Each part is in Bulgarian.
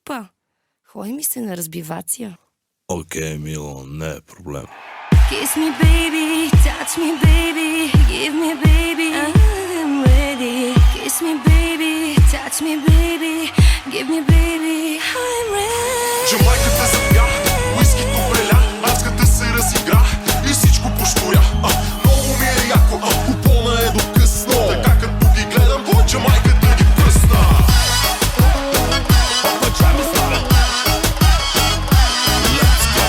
Опа, ходи ми се на разбивация. Окей, мило, не е проблем. Kiss me baby, touch me baby, give me baby, I'm ready. Kiss me baby, touch me baby, give me baby, I'm ready. Джамайката запя, уискито преля, адската се разигра и всичко пошторя. Много ми е яко, купона е до късно. Така като ги гледам, Джамайката ги пръсна. Пачами славя. Let's go.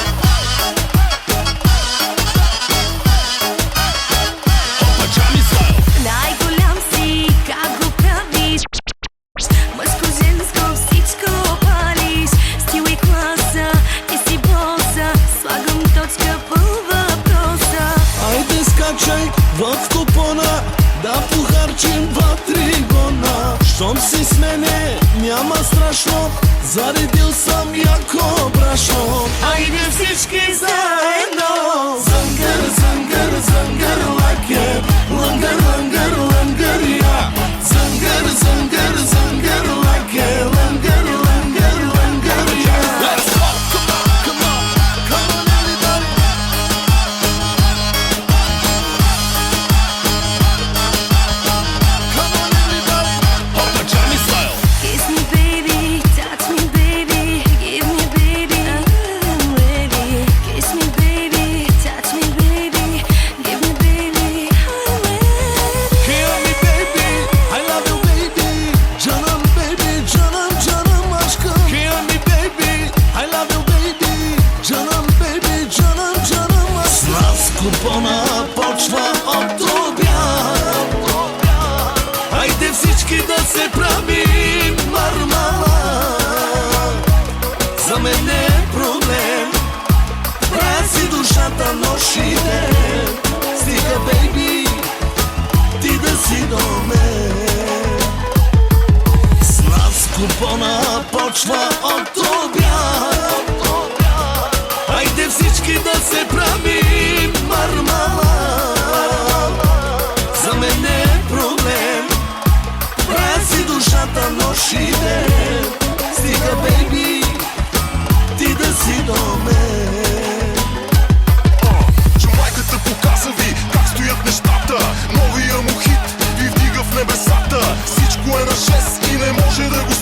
Пачами славя. Най-голям си, как го правиш? Мъжко-женско всичко палиш. Стил и класа, ти си боса. Слагам точка по въпроса. Айде скачай в купона, да похарчим 2-3 гона. Щом си с мене, няма страшно, заредил съм яко брашно. Айде всички заедно. Зънгър, зънгър, зънгър лаке, лънгър, лънгър, лънгър я. Зънгър, зънгър, зънгър лаке, лънгър, лънгър, лънгър я. Let's go, come on, come on, come on everybody. Come on everybody. Пачами славя. Kiss me baby, touch me baby, give me baby, I'm ready. Kiss me baby, touch me baby, give me baby, I'm ready. Hear me baby, I love you baby. Canım baby, canım canım aşkım. Hear me baby, I love you baby. Canım baby, canım canım aşkım. С нас купона почва от обяд. Хайде всички да се правим мармалад. За мен не е проблем, правя си душата нощ и ден. Стига бейби, ти да си до мен. С нас купона почва от обяд. Хайде всички да се правим мармалад. За мен не е проблем, правя си душата нощ и ден. Стига бейби, ти да си до мен. Джамайката показа ви как стоят нещата. Новия му хит ви вдига в небесата. Всичко е на 6 и не може да го